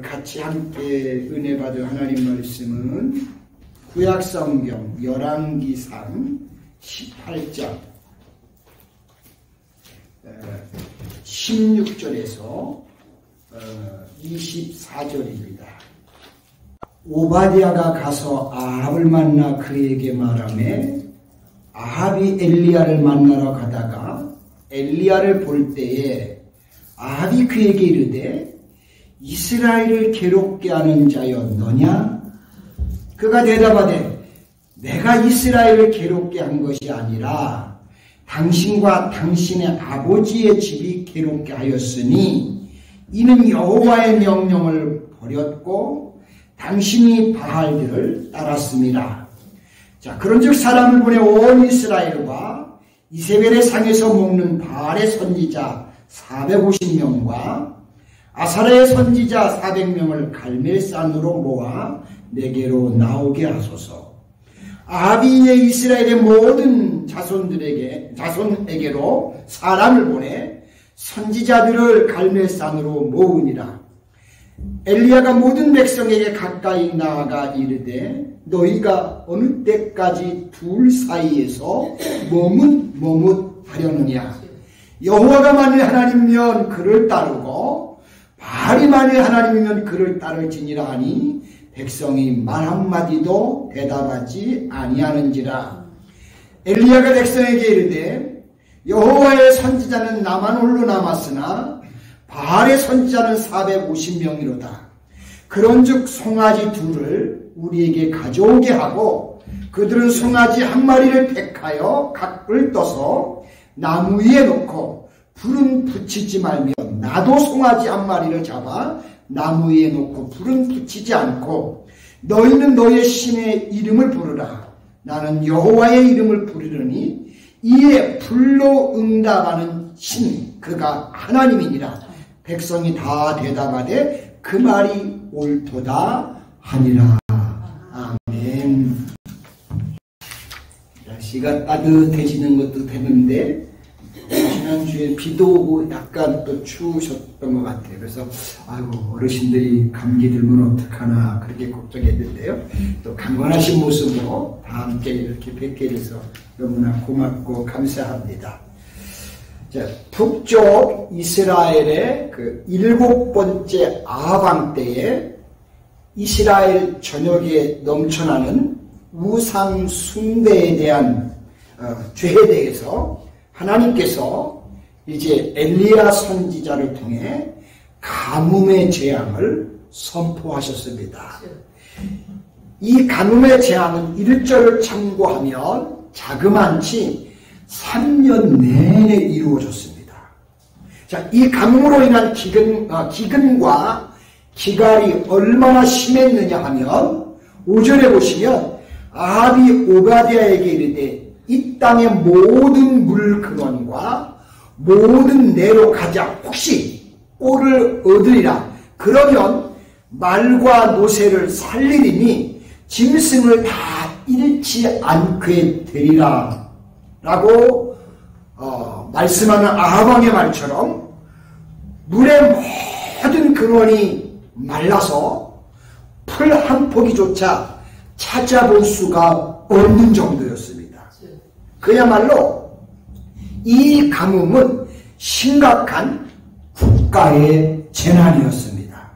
같이 함께 은혜 받은 하나님 말씀은 구약성경 열왕기상 18장 16절에서 24절입니다. 오바댜가 가서 아합을 만나 그에게 말하매 아합이 엘리야를 만나러 가다가 엘리야를 볼 때에 아합이 그에게 이르되 이스라엘을 괴롭게 하는 자여 너냐? 그가 대답하되 내가 이스라엘을 괴롭게 한 것이 아니라 당신과 당신의 아버지의 집이 괴롭게 하였으니 이는 여호와의 명령을 버렸고 당신이 바알들을 따랐습니다. 자, 그런즉 사람을 보내 온 이스라엘과 이세벨의 상에서 먹는 바알의 선지자 450명과 아사라의 선지자 400명을 갈멜산으로 모아 내게로 나오게 하소서. 아합이 이스라엘의 모든 자손에게로 사람을 보내 선지자들을 갈멜산으로 모으니라. 엘리야가 모든 백성에게 가까이 나아가 이르되 너희가 어느 때까지 둘 사이에서 머뭇하려느냐? 여호와가 만일 하나님이면 그를 따르고 바알이 만일 하나님이면 그를 따를지니라 하니 백성이 말 한마디도 대답하지 아니하는지라. 엘리야가 백성에게 이르되 여호와의 선지자는 나만 홀로 남았으나 바알의 선지자는 450명이로다. 그런즉 송아지 둘을 우리에게 가져오게 하고 그들은 송아지 한 마리를 택하여 각을 떠서 나무 위에 놓고 불은 붙이지 말며 나도 송아지 한 마리를 잡아 나무 위에 놓고 불은 붙이지 않고 너희는 너의 신의 이름을 부르라. 나는 여호와의 이름을 부르려니 이에 불로 응답하는 신 그가 하나님이니라. 백성이 다 대답하되 그 말이 옳도다 하니라. 아멘. 날씨가 따뜻해지는 것도 되는데 지난주에 비도 오고 약간 또 추우셨던 것 같아요. 그래서 아이고 어르신들이 감기 들면 어떡하나 그렇게 걱정했는데요. 또 강건하신 모습으로 다 함께 이렇게 뵙게 돼서 너무나 고맙고 감사합니다. 자, 북쪽 이스라엘의 그 7번째 아합 때에 이스라엘 전역에 넘쳐나는 우상 숭배에 대한 죄에 대해서 하나님께서 이제 엘리야 선지자를 통해 가뭄의 재앙을 선포하셨습니다. 이 가뭄의 재앙은 1절을 참고하면 자그만치 3년 내내 이루어졌습니다. 자, 이 가뭄으로 인한 기근과 기갈이 얼마나 심했느냐 하면 5절에 보시면 아합이 오바댜에게 이르되 이 땅의 모든 물 근원과 모든 내로 가자. 혹시 꼴을 얻으리라. 그러면 말과 노새를 살리리니 짐승을 다 잃지 않게 되리라. 라고 말씀하는 아합 왕의 말처럼 물의 모든 근원이 말라서 풀 한 포기조차 찾아볼 수가 없는 정도였습니다. 그야말로 이 가뭄은 심각한 국가의 재난이었습니다.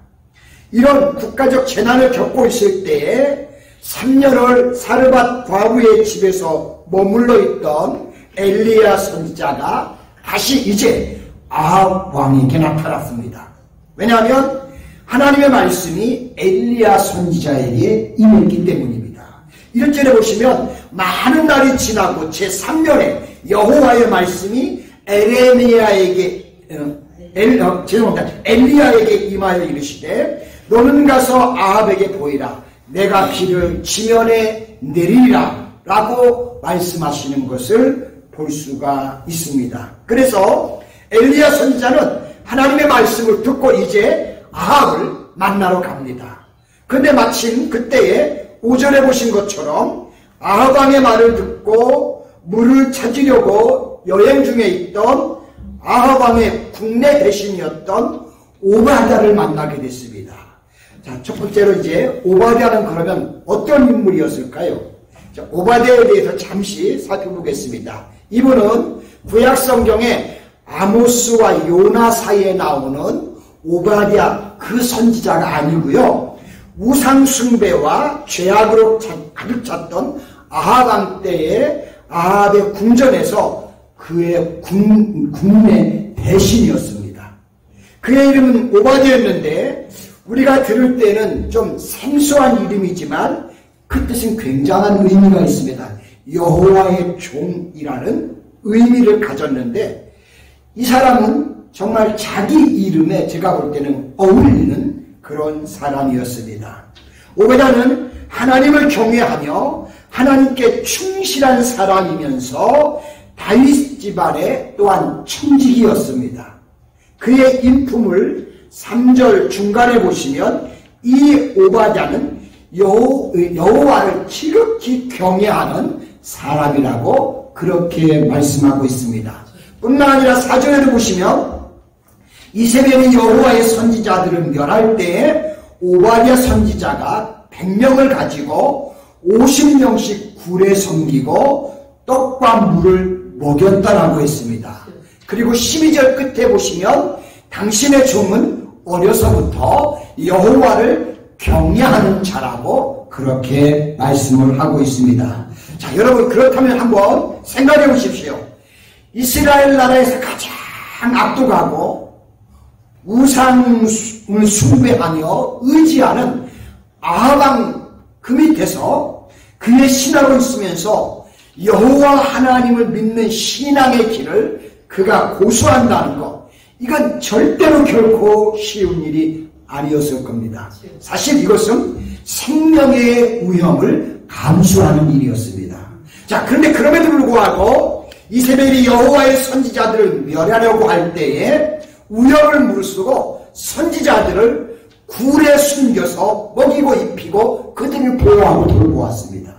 이런 국가적 재난을 겪고 있을 때에 3년을 사르밧 과부의 집에서 머물러 있던 엘리야 선지자가 다시 이제 아합 왕에게 나타났습니다. 왜냐하면 하나님의 말씀이 엘리야 선지자에게 임했기 때문입니다. 1절에 보시면 많은 날이 지나고 제3년에 여호와의 말씀이 엘리야에게 임하여 이르시되 너는 가서 아합에게 보이라. 내가 비를 지면에 내리리라 라고 말씀하시는 것을 볼 수가 있습니다. 그래서 엘리야 선지자는 하나님의 말씀을 듣고 이제 아합을 만나러 갑니다. 그런데 마침 그때에 5절에 보신 것처럼 아합 왕의 말을 듣고 물을 찾으려고 여행 중에 있던 아합 왕의 국내 대신이었던 오바댜를 만나게 됐습니다. 자, 첫 번째로 이제 오바댜는 그러면 어떤 인물이었을까요? 자, 오바댜에 대해서 잠시 살펴보겠습니다. 이분은 구약 성경에 아모스와 요나 사이에 나오는 오바댜 그 선지자가 아니고요. 우상 숭배와 죄악으로 가득 찼던 아합 왕 때의 아합의 궁전에서 그의 국내 대신이었습니다. 그의 이름은 오바댜였는데 우리가 들을 때는 좀 생소한 이름이지만 그 뜻은 굉장한 의미가 있습니다. 여호와의 종이라는 의미를 가졌는데 이 사람은 정말 자기 이름에 제가 볼 때는 어울리는 그런 사람이었습니다. 오베다는 하나님을 경외하며 하나님께 충실한 사람이면서 다윗 집안의 또한 청지기였습니다. 그의 인품을 3절 중간에 보시면 이 오바댜는 여호와를 지극히 경외하는 사람이라고 그렇게 말씀하고 있습니다. 뿐만 아니라 4절에도 보시면 이세벨이 여호와의 선지자들을 멸할 때에 오바댜 선지자가 100명을 가지고 50명씩 굴에 섬기고 떡과 물을 먹였다라고 했습니다. 그리고 12절 끝에 보시면 당신의 종은 어려서부터 여호와를 경외하는 자라고 그렇게 말씀을 하고 있습니다. 자, 여러분 그렇다면 한번 생각해 보십시오. 이스라엘 나라에서 가장 악독하고 우상을 숭배하며 의지하는 아합 왕 그 밑에서 그의 신하로 있으면서 여호와 하나님을 믿는 신앙의 길을 그가 고수한다는 것, 이건 절대로 결코 쉬운 일이 아니었을 겁니다. 사실 이것은 생명의 위험을 감수하는 일이었습니다. 자, 그런데 그럼에도 불구하고 이세벨이 여호와의 선지자들을 멸하려고 할 때에 위협을 무릅쓰고 선지자들을 굴에 숨겨서 먹이고 입히고 그들을 보호하고 돌보았습니다.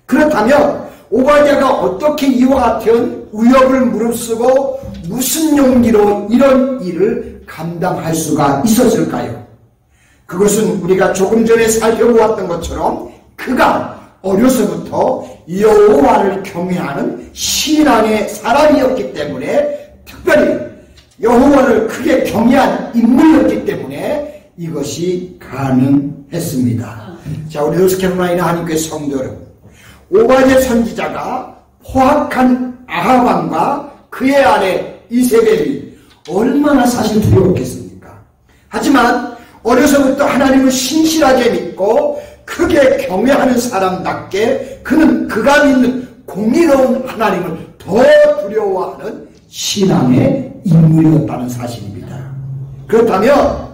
그렇다면 오바댜가 어떻게 이와 같은 위협을 무릅쓰고 무슨 용기로 이런 일을 감당할 수가 있었을까요? 그것은 우리가 조금 전에 살펴보았던 것처럼 그가 어려서부터 여호와를 경외하는 신앙의 사람이었기 때문에, 특별히 여호와를 크게 경외한 인물이었기 때문에 이것이 가능했습니다. 자, 우리 노스캐롤라이나 하나님교회 성도 여러분, 오바댜 선지자가 포악한 아합 왕과 그의 아내 이세벨이 얼마나 사실 두려웠겠습니까? 하지만 어려서부터 하나님을 신실하게 믿고 크게 경외하는 사람답게 그는 그가 믿는 공의로운 하나님을 더 두려워하는 신앙의 인물이었다는 사실입니다. 그렇다면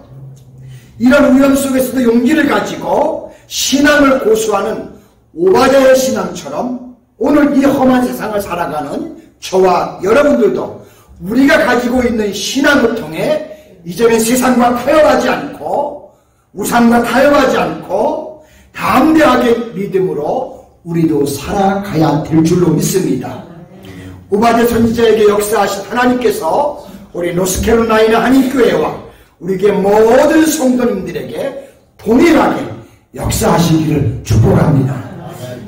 이런 위험 속에서도 용기를 가지고 신앙을 고수하는 오바댜의 신앙처럼 오늘 이 험한 세상을 살아가는 저와 여러분들도 우리가 가지고 있는 신앙을 통해 이제는 세상과 타협하지 않고 우상과 타협하지 않고 담대하게 믿음으로 우리도 살아가야 될 줄로 믿습니다. 오바댜 선지자에게 역사하신 하나님께서 우리 노스캐롤라이나 한인교회와 우리에게 모든 성도님들에게 동일하게 역사하시기를 축복합니다.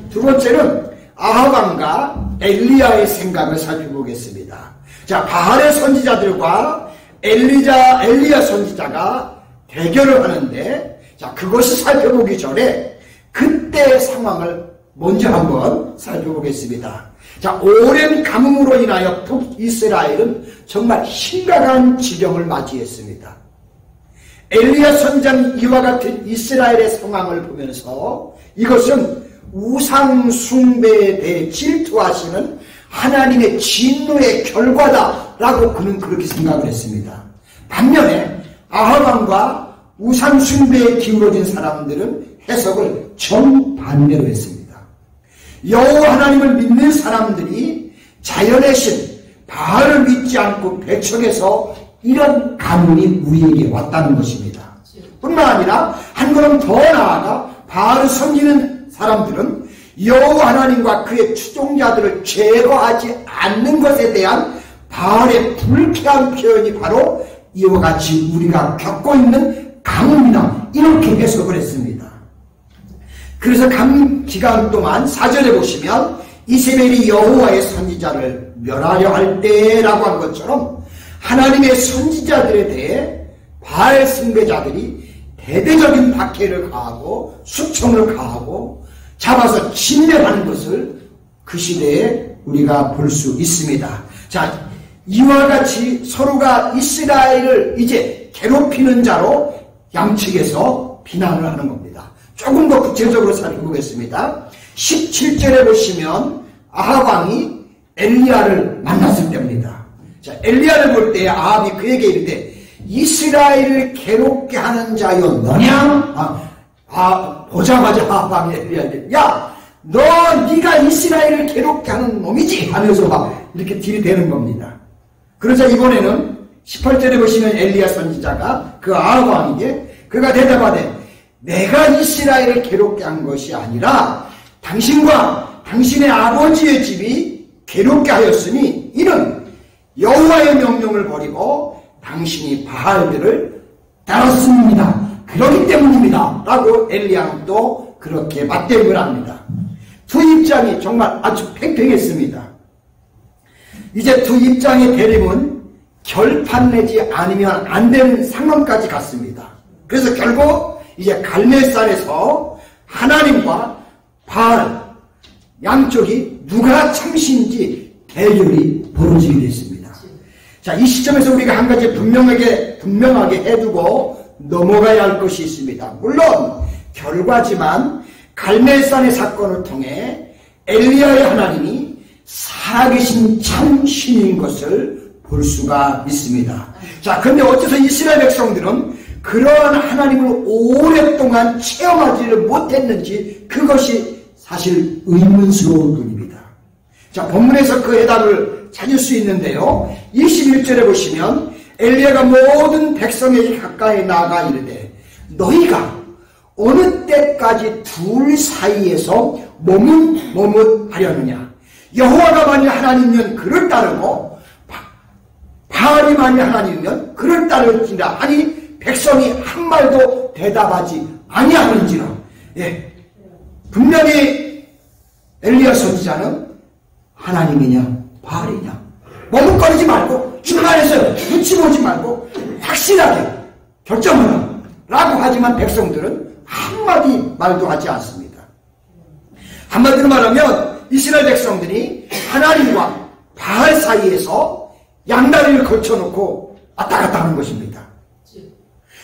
두 번째는 아합 왕과 엘리야의 생각을 살펴보겠습니다. 자, 바알의 선지자들과 엘리야 선지자가 대결을 하는데, 자, 그것을 살펴보기 전에 그때의 상황을 먼저 한번 살펴보겠습니다. 자, 오랜 가뭄으로 인하여 북이스라엘은 정말 심각한 지경을 맞이했습니다. 엘리야 선지자는 이와 같은 이스라엘의 상황을 보면서 이것은 우상 숭배에 대해 질투하시는 하나님의 진노의 결과다라고 그는 그렇게 생각을 했습니다. 반면에 아합 왕과 우상 숭배에 기울어진 사람들은 해석을 정반대로 했습니다. 여호와 하나님을 믿는 사람들이 자연의 신 바알을 믿지 않고 배척해서 이런 가문이 우리에게 왔다는 것입니다. 뿐만 아니라 한 걸음 더 나아가 바알을 섬기는 사람들은 여호와 하나님과 그의 추종자들을 제거하지 않는 것에 대한 바알의 불쾌한 표현이 바로 이와 같이 우리가 겪고 있는 강입니다. 이렇게 해석을 했습니다. 그래서 기간 동안 4절에 보시면 이세벨이 여호와의 선지자를 멸하려 할 때라고 한 것처럼 하나님의 선지자들에 대해 바알 숭배자들이 대대적인 박해를 가하고 수청을 가하고 잡아서 침략하는 것을 그 시대에 우리가 볼 수 있습니다. 자, 이와 같이 서로가 이스라엘을 이제 괴롭히는 자로 양측에서 비난을 하는 겁니다. 조금 더 구체적으로 살펴보겠습니다. 17절에 보시면 아합 왕이 엘리야를 만났을 때입니다. 자, 엘리야를 볼 때 아합이 그에게 이르되 이스라엘을 괴롭게 하는 자여 너냐? 보자마자 아합 왕이 엘리야에게 야, 네가 이스라엘을 괴롭게 하는 놈이지 하면서 막 이렇게 들이대는 겁니다. 그러자 이번에는 18절에 보시면 엘리야 선지자가 그 아합 왕에게 그가 대답하되 내가 이스라엘을 괴롭게 한 것이 아니라 당신과 당신의 아버지의 집이 괴롭게 하였으니 이는 여호와의 명령을 버리고 당신이 바알들을 따랐습니다. 그렇기 때문입니다. 라고 엘리야는 또 그렇게 맞대응을 합니다. 두 입장이 정말 아주 팽팽했습니다. 이제 두 입장의 대립은 결판 내지 않으면 안 되는 상황까지 갔습니다. 그래서 결국 이제 갈멜산에서 하나님과 바알 양쪽이 누가 참신지 대결이 벌어지게 됐습니다. 자, 이 시점에서 우리가 한 가지 분명하게 해두고 넘어가야 할 것이 있습니다. 물론 결과지만 갈멜산의 사건을 통해 엘리야의 하나님이 살아계신 참신인 것을 볼 수가 있습니다. 자, 그런데 어째서 이스라엘 백성들은 그러한 하나님을 오랫동안 체험하지를 못했는지 그것이 사실 의문스러운 분입니다. 자, 본문에서 그 해답을 찾을 수 있는데요. 21절에 보시면 엘리야가 모든 백성에게 가까이 나아가 이르되 너희가 어느 때까지 둘 사이에서 머뭇하려느냐? 여호와가 만일 하나님이면 그를 따르고 바알이 만일 하나님이면 그를 따를지라 하니 백성이 한 말도 대답하지 아니하는지라. 예, 분명히 엘리야 선지자는 하나님이냐 바알이냐 머뭇거리지 말고 중간에서 눈치 보지 말고 확실하게 결정하라 라고 하지만 백성들은 한마디 말도 하지 않습니다. 한마디로 말하면 이스라엘 백성들이 하나님과 바알 사이에서 양다리를 걸쳐놓고 왔다 갔다 하는 것입니다.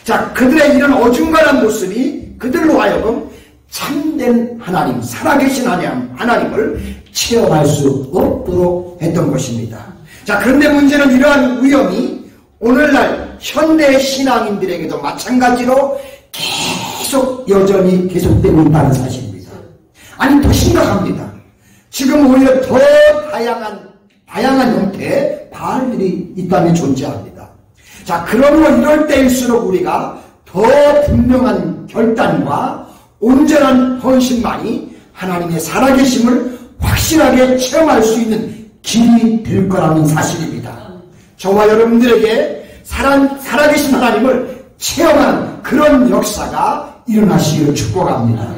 자, 그들의 이런 어중간한 모습이 그들로 하여금 참된 하나님, 살아계신 하나님을 체험할 수 없도록 했던 것입니다. 자, 그런데 문제는 이러한 위험이 오늘날 현대 신앙인들에게도 마찬가지로 계속 여전히 계속되고 있다는 사실입니다. 아니, 더 심각합니다. 지금 오히려 더 다양한 형태의 바알들이 이 땅에 존재합니다. 자, 그러므로 이럴 때일수록 우리가 더 분명한 결단과 온전한 헌신만이 하나님의 살아계심을 확실하게 체험할 수 있는 길이 될 거라는 사실입니다. 저와 여러분들에게 살아계신 하나님을 체험하는 그런 역사가 일어나시기를 축복합니다.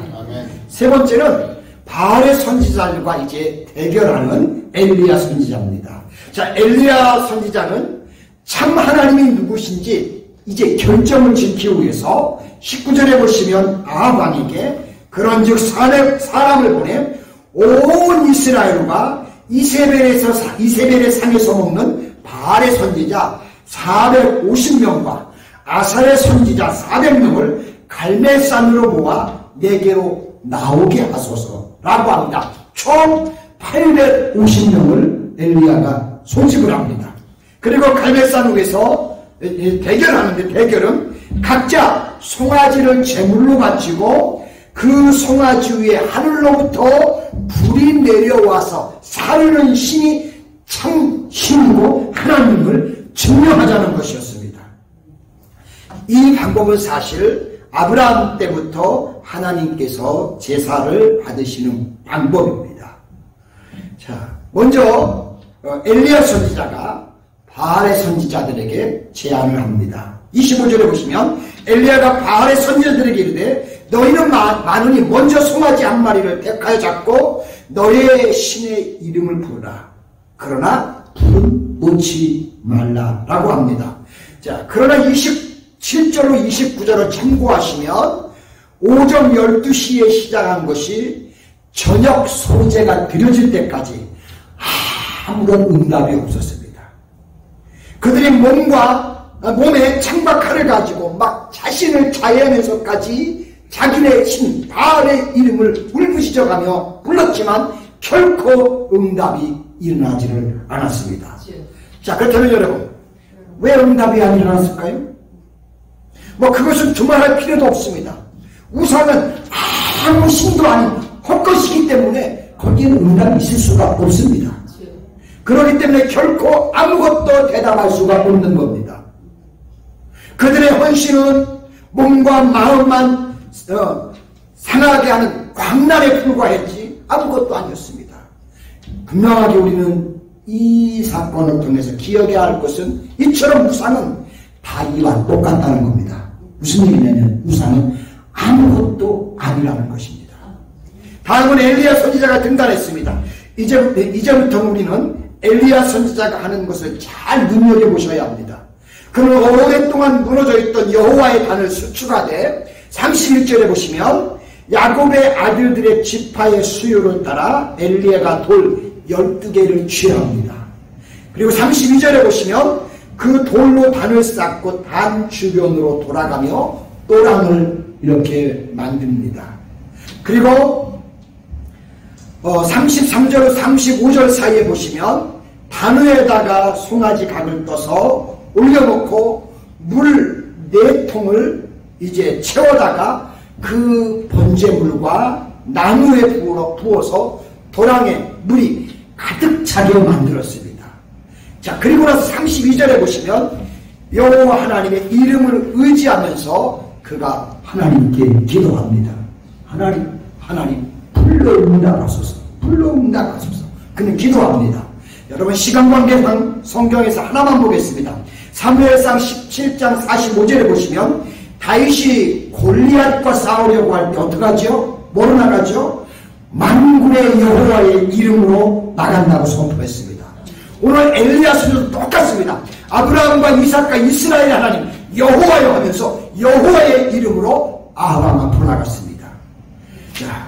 세 번째는 바알의 선지자들과 이제 대결하는 엘리야 선지자입니다. 자, 엘리야 선지자는 참 하나님이 누구신지 이제 결정을 지키기 위해서 19절에 보시면 아합 왕에게 그런즉 사람을 보내 온 이스라엘과 이세벨의 상에서 먹는 바알의 선지자 450명과 아사의 선지자 400명을 갈멜산으로 모아 내게로 나오게 하소서라고 합니다. 총 850명을 엘리야가 소집을 합니다. 그리고 갈멜산 위에서 대결하는데 대결은 각자 송아지를 제물로 바치고 그 송아지 위에 하늘로부터 불이 내려와서 사르는 신이 참 신이고 하나님을 증명하자는 것이었습니다. 이 방법은 사실 아브라함 때부터 하나님께서 제사를 받으시는 방법입니다. 자, 먼저 엘리야 선지자가 바알의 선지자들에게 제안을 합니다. 25절에 보시면 엘리야가 바알의 선지자들에게 이르되 너희는 많으니 먼저 송아지 한 마리를 택하여 잡고 너의 신의 이름을 부르라. 그러나 불은 놓지 말라라고 합니다. 자, 그러나 27절로 29절을 참고하시면 오전 12시에 시작한 것이 저녁 소제가 드려질 때까지 아무런 응답이 없었습니다. 그들이 몸에 창박칼을 가지고 막 자신을 자해하면서까지 자기네 신 바알의 이름을 울부짖어가며 불렀지만 결코 응답이 일어나지를 않았습니다. 자, 그렇다면 여러분, 왜 응답이 안 일어났을까요? 그것은 두말할 필요도 없습니다. 우상은 아무 신도 아닌 헛것이기 때문에 거기에는 응답이 있을 수가 없습니다. 그렇기 때문에 결코 아무것도 대답할 수가 없는 겁니다. 그들의 헌신은 몸과 마음만 상하게 하는 광란에 불과했지 아무것도 아니었습니다. 분명하게 우리는 이 사건을 통해서 기억해야 할 것은 이처럼 우상은 다 이와 똑같다는 겁니다. 무슨 얘기냐면 우상은 아무것도 아니라는 것입니다. 다음은 엘리야 선지자가 등단했습니다. 이제부터 우리는 엘리야 선지자가 하는 것을 잘 눈여겨보셔야 합니다. 그는 오랫동안 무너져 있던 여호와의 단을 수축하되 31절에 보시면 야곱의 아들들의 지파의 수요를 따라 엘리야가 돌 12개를 취합니다. 그리고 32절에 보시면 그 돌로 단을 쌓고 단 주변으로 돌아가며 또랑을 이렇게 만듭니다. 그리고 33절로 35절 사이에 보시면 단 위에다가 송아지 각을 떠서 올려놓고 물 4통을 이제 채워다가 그 번제물과 나무에 부어서 도랑에 물이 가득 차게 만들었습니다. 자, 그리고 나서 32절에 보시면 여호와 하나님의 이름을 의지하면서 그가 하나님께 기도합니다. 하나님 불러 응답하소서. 그는 기도합니다. 여러분, 시간 관계상 성경에서 하나만 보겠습니다. 사무엘상 17장 45절에 보시면 다윗이 골리앗과 싸우려고 할 때 어떡하죠? 뭐로 나가죠? 만군의 여호와의 이름으로 나간다고 선포했습니다. 오늘 엘리야 선지도 똑같습니다. 아브라함과 이삭과 이스라엘 하나님 여호와여 하면서 여호와의 이름으로 아합 앞으로 나갔습니다. 자,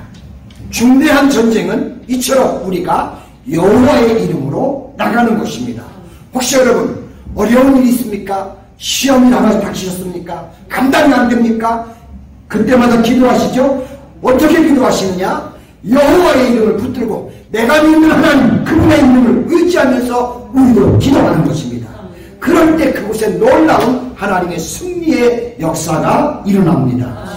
중대한 전쟁은 이처럼 우리가 여호와의 이름으로 나가는 것입니다. 혹시 여러분 어려운 일이 있습니까? 시험이 닥치셨습니까? 감당이 안 됩니까? 그때마다 기도하시죠? 어떻게 기도하시느냐? 여호와의 이름을 붙들고 내가 믿는 하나님 그분의 이름을 의지하면서 우리도 기도하는 것입니다. 그럴 때 그곳에 놀라운 하나님의 승리의 역사가 일어납니다.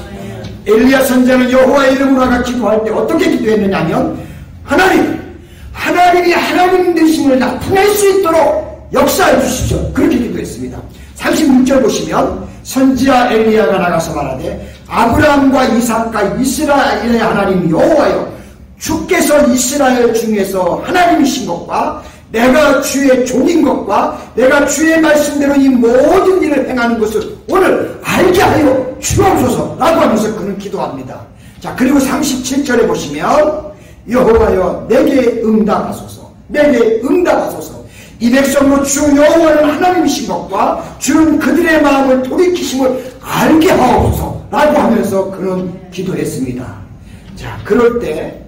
엘리야 선지자는 여호와의 이름으로 나가 기도할 때 어떻게 기도했느냐 하면 하나님이 하나님 되심을 나타낼 수 있도록 역사해 주시죠. 그렇게 기도했습니다. 36절 보시면 선지자 엘리야가 나가서 말하되 아브라함과 이삭과 이스라엘의 하나님 여호와여, 주께서 이스라엘 중에서 하나님이신 것과 내가 주의 종인 것과 내가 주의 말씀대로 이 모든 일을 행하는 것을 오늘 알게 하여 주옵소서 라고 하면서 그는 기도합니다. 자, 그리고 37절에 보시면 여호와여 내게 응답하소서. 이 백성으로 주 여호와는 하나님이신 것과 주는 그들의 마음을 돌이키심을 알게 하옵소서 라고 하면서 그는 기도했습니다. 자, 그럴 때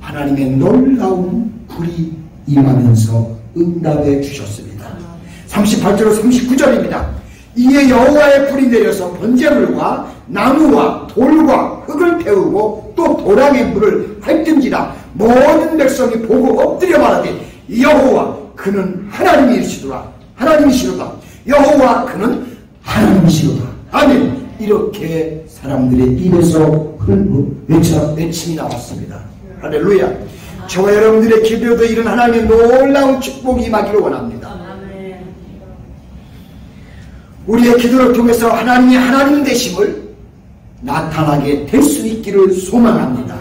하나님의 놀라운 불이 임하면서 응답해 주셨습니다. 38절로 39절입니다. 이에 여호와의 불이 내려서 번제물과 나무와 돌과 흙을 태우고 또 도랑의 물을 핥든지라 모든 백성이 보고 엎드려 말하되 여호와 그는 하나님이시로다. 여호와 그는 하나님이시로다. 아멘. 이렇게 사람들의 입에서 외침이 나왔습니다. 할렐루야. 저와 여러분들의 기도에도 이런 하나님의 놀라운 축복이 임하기를 원합니다. 우리의 기도를 통해서 하나님이 하나님 되심을 나타나게 될 수 있기를 소망합니다.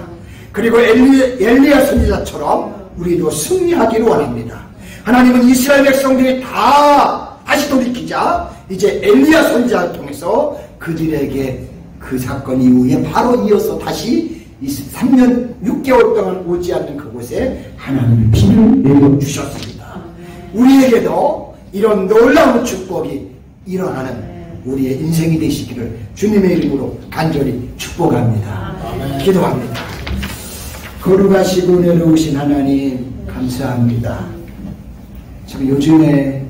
그리고 엘리야 선지자처럼 우리도 승리하기를 원합니다. 하나님은 이스라엘 백성들이 다 다시 돌이키자 모세가 이제 엘리야 선지자를 통해서 그들에게 그 사건 이후에 바로 이어서 다시 3년 6개월 동안 오지 않는 그곳에 하나님의 비를 내려주셨습니다. 우리에게도 이런 놀라운 축복이 일어나는 우리의 인생이 되시기를 주님의 이름으로 간절히 축복합니다. 기도합니다. 거룩하시고 내려오신 하나님 감사합니다. 참 요즘에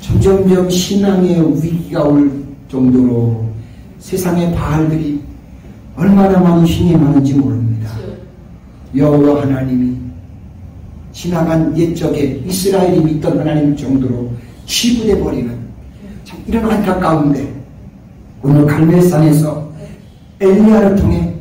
점점점 신앙의 위기가 올 정도로 세상의 바알들이 얼마나 많은 힘이 많은지 모릅니다. 여호와 하나님이 지나간 옛적에 이스라엘이 믿던 하나님 정도로 치부돼 버리는 참 이런 안타까운데 오늘 갈멜산에서 엘리야를 통해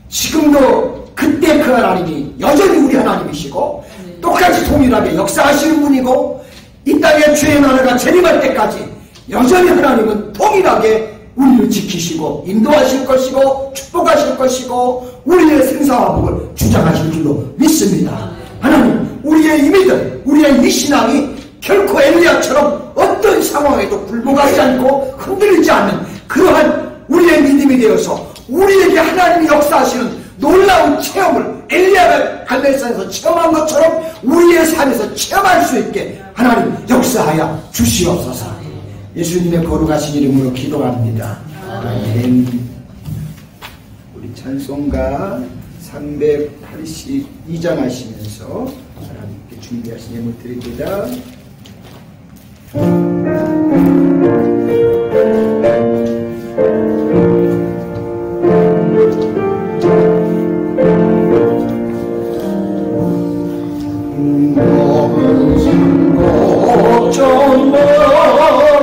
지금도 그때 그 하나님이 여전히 우리 하나님이시고 똑같이 동일하게 역사하시는 분이고 이 땅의 죄의 나라가 재림할 때까지 여전히 하나님은 동일하게 우리를 지키시고 인도하실 것이고 축복하실 것이고 우리의 생사화복을 주장하실 줄로 믿습니다. 하나님, 우리의 이 믿음, 우리의 이 신앙이 결코 엘리야처럼 어떤 상황에도 굴복하지 않고 흔들리지 않는 그러한 우리의 믿음이 되어서 우리에게 하나님이 역사하시는 놀라운 체험을 엘리야가 갈멜산에서 체험한 것처럼 우리의 삶에서 체험할 수 있게 하나님 역사하여 주시옵소서. 예수님의 거룩하신 이름으로 기도합니다. 아멘. 우리 찬송가 382장 하시면서 하나님께 준비하신 예물 드립니다. 걱정 말아라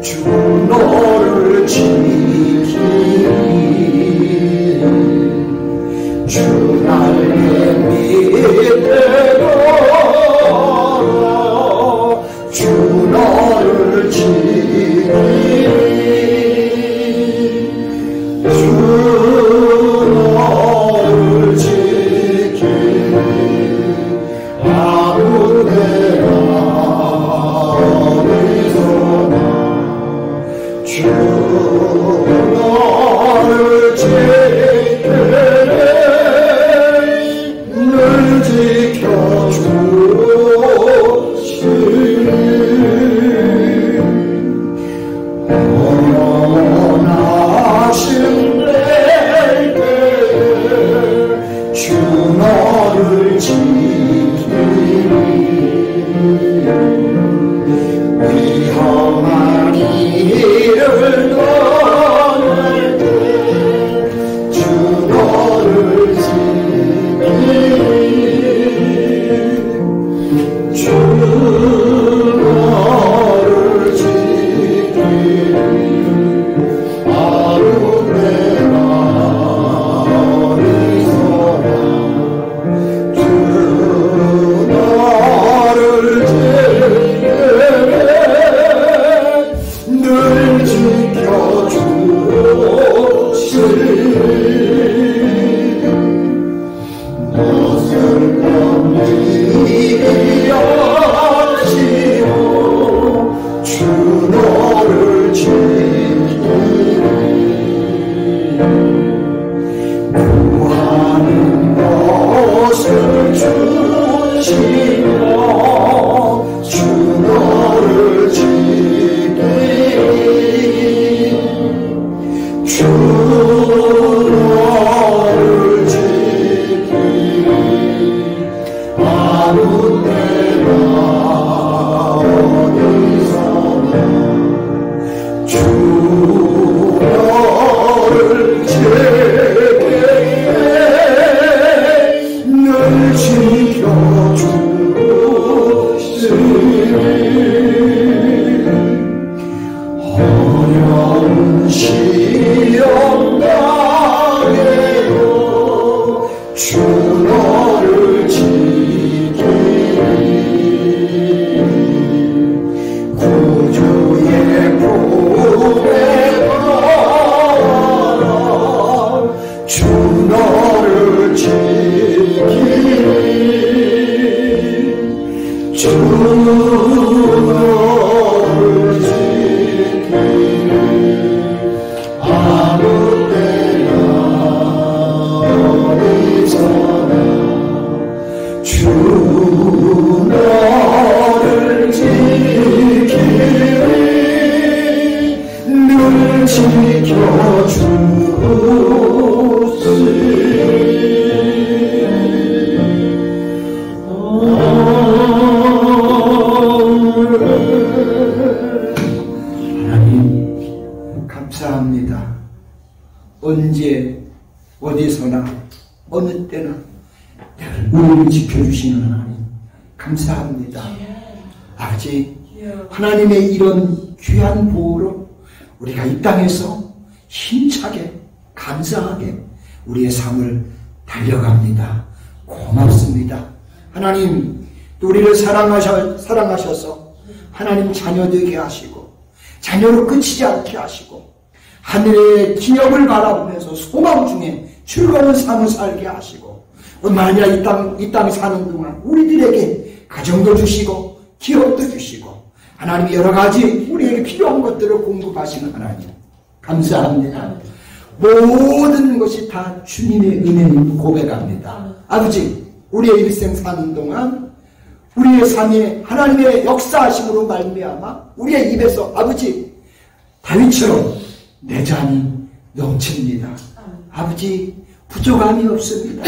주 너를 지키리 주 나를 믿으라 주 너를 지키리 주 너를 지키리 아무데나 어디서나 주 너를 지키리 늘 지켜주시리 원하신 내게 주 너를 지키리 위험한 일을 떠날 때 주 너를 지키리 주 너를 지키리 아무데나 어디서나 주 너를 지키리 늘 지켜주시리 너슬픔이 하시오 주 너를 지키리 구하는 것을 주시며 주 너를 지키리 주 너를 지키리 아무 때나 어디서나 주 너를 지키리 늘 지켜주시리 어려운 시험 당해도 주 너를 지키리 구주의 품에 가라 주 너를 지키리 주 하나님 감사합니다. 언제 어디서나 어느 때나 우리를 지켜주시는 하나님 감사합니다. 아버지 하나님의 이런 귀한 보호로 우리가 이 땅에서 힘차게 감사하게 우리의 삶을 달려갑니다. 고맙습니다. 하나님 또 우리를 사랑하셔서 하나님 자녀 되게 하시고 자녀로 끝이지 않게 하시고 하늘의 기업을 바라보면서 소망 중에 즐거운 삶을 살게 하시고 뿐만 아니라 이 땅에 사는 동안 우리들에게 가정도 주시고 기업도 주시고 하나님이 여러 가지 우리에게 필요한 것들을 공급하시는 하나님 감사합니다. 모든 것이 다 주님의 은혜임을 고백합니다. 아버지 우리의 일생 사는 동안 우리의 삶에 하나님의 역사하심으로 말미암아 우리의 입에서 아버지 다윗처럼 내 잔이 넘칩니다. 아버지 부족함이 없습니다.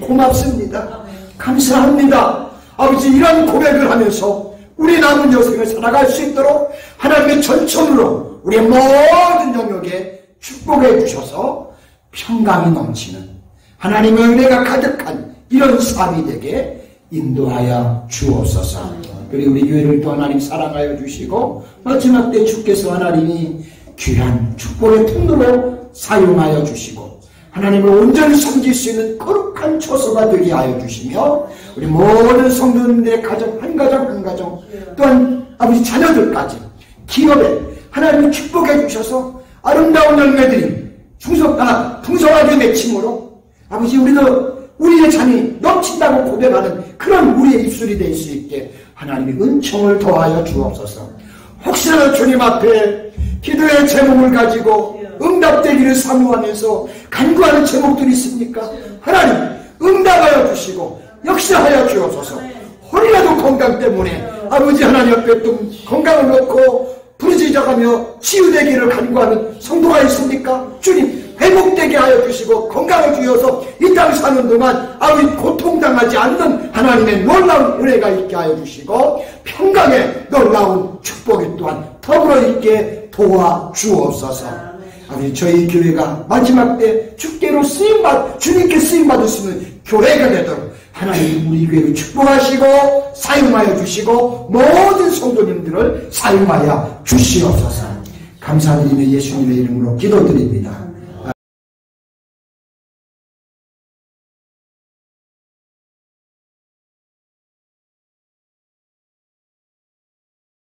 고맙습니다. 감사합니다. 아버지 이런 고백을 하면서 우리 남은 여생을 살아갈 수 있도록 하나님의 전천으로 우리의 모든 영역에 축복해 주셔서 평강이 넘치는 하나님의 은혜가 가득한 이런 삶이 되게 인도하여 주옵소서. 그리고 우리 교회를 또 하나님 사랑하여 주시고 마지막 때 주께서 하나님이 귀한 축복의 통로로 사용하여 주시고 하나님을 온전히 섬길 수 있는 거룩한 처소가 되게 하여 주시며 우리 모든 성도님들의 가정 한 가정 또한 아버지 자녀들까지 기업에 하나님이 축복해 주셔서 아름다운 열매들이 풍성하게 맺힘으로 아버지 우리도 우리의 잔이 넘친다고 고백하는 그런 우리의 입술이 될 수 있게 하나님의 은총을 더하여 주옵소서. 혹시나 주님 앞에 기도의 제목을 가지고 응답되기를 사모하면서 간구하는 제목들이 있습니까? 하나님 응답하여 주시고 역사하여 주옵소서. 혹이라도 건강 때문에 아버지 하나님 앞에 또 건강을 놓고 부르짖어가며 치유되기를 간구하는 성도가 있습니까? 주님 회복되게 하여 주시고 건강을 주셔서 이 땅 사는 동안 아버지 고통당하지 않는 하나님의 놀라운 은혜가 있게 하여 주시고 평강의 놀라운 축복이 또한 더불어 있게 도와주옵소서. 아버지 저희 교회가 마지막 때 주께로 주님께 쓰임받을 수 있는 교회가 되도록 하나님 우리 교회를 축복하시고 사용하여 주시고 모든 성도님들을 사용하여 주시옵소서. 감사드리며 예수님의 이름으로 기도드립니다.